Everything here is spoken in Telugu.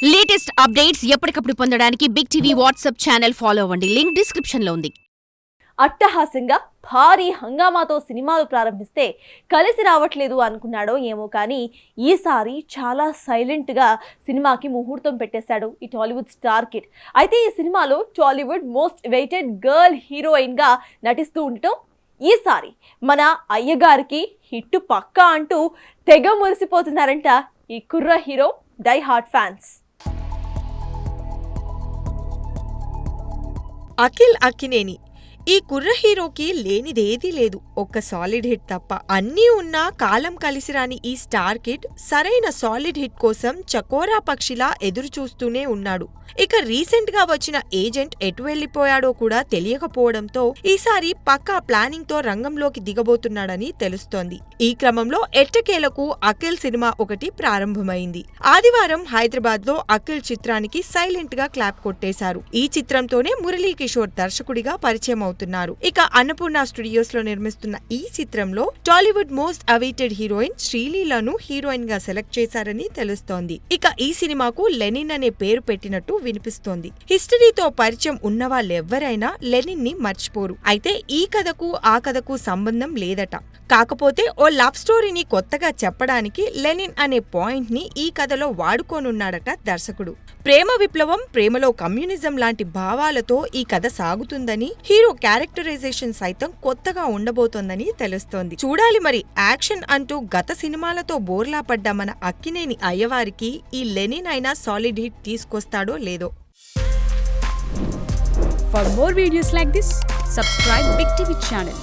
లేటెస్ట్ అప్డేట్స్ ఎప్పటికప్పుడు పొందడానికి big TV WhatsApp channel follow అవ్వండి. లింక్ డిస్క్రిప్షన్ లో ఉంది. అట్టహాసంగా భారీ హంగామాతో సినిమాలు ప్రారంభిస్తే కలిసి రావట్లేదు అనుకున్నాడో ఏమో కానీ ఈసారి చాలా సైలెంట్గా సినిమాకి ముహూర్తం పెట్టేశాడు ఈ టాలీవుడ్ స్టార్ కిడ్. అయితే ఈ సినిమాలో టాలీవుడ్ మోస్ట్ వెయిటెడ్ గర్ల్ హీరోయిన్గా నటిస్తూ ఉండటం ఈసారి మన అయ్యగారికి హిట్టు పక్కా అంటూ తెగ మురిసిపోతున్నారంట ఈ కుర్ర hero die hard fans. Akhil Akkineni ఈ కుర్ర హీరోకి లేనిదేదీ లేదు, ఒక్క సాలిడ్ హిట్ తప్ప. అన్నీ ఉన్నా కాలం కలిసిరాని ఈ స్టార్ కిడ్ సరైన సాలిడ్ హిట్ కోసం చకోరా పక్షిలా ఎదురు చూస్తూనే ఉన్నాడు. ఇక రీసెంట్ గా వచ్చిన ఏజెంట్ ఎటు వెళ్లిపోయాడో కూడా తెలియకపోవడంతో ఈసారి పక్కా ప్లానింగ్ తో రంగంలోకి దిగబోతున్నాడని తెలుస్తోంది. ఈ క్రమంలో ఎట్టకేలకు అఖిల్ సినిమా ఒకటి ప్రారంభమైంది. ఆదివారం హైదరాబాద్ లో అఖిల్ చిత్రానికి సైలెంట్ గా క్లాప్ కొట్టేశారు. ఈ చిత్రంతోనే మురళీకిషోర్ దర్శకుడిగా పరిచయం అవుతున్నారు. ఇక అన్నపూర్ణ స్టూడియోస్ లో నిర్మిస్తున్న ఈ చిత్రంలో టాలీవుడ్ మోస్ట్ అవైటెడ్ హీరోయిన్ శ్రీలీలను హీరోయిన్ గా సెలెక్ట్ చేశారని తెలుస్తోంది. ఇక ఈ సినిమాకు లెనిన్ అనే పేరు పెట్టినట్టు వినిపిస్తోంది. హిస్టరీతో పరిచయం ఉన్న వాళ్ళెవ్వరైనా లెనిన్ ని మర్చిపోరు. అయితే ఈ కథకు ఆ కథకు సంబంధం లేదట. కాకపోతే ఓ లవ్ స్టోరీని కొత్తగా చెప్పడానికి లెనిన్ అనే పాయింట్ ని ఈ కథలో వాడుకోనున్నాడట దర్శకుడు. ప్రేమ విప్లవం, ప్రేమలో కమ్యూనిజం లాంటి భావాలతో ఈ కథ సాగుతుందని, హీరో క్యారెక్టరైజేషన్ సైతం కొత్తగా ఉండబోతోందని తెలుస్తోంది. చూడాలి మరి. యాక్షన్ అంటూ గత సినిమాలతో బోర్లా పడ్డ మన అక్కినేని అయ్యవారికి ఈ లెనిన్ అయినా సాలిడ్ హిట్ తీసుకొస్తాడో లేదో. For more videos like this, subscribe Big TV channel.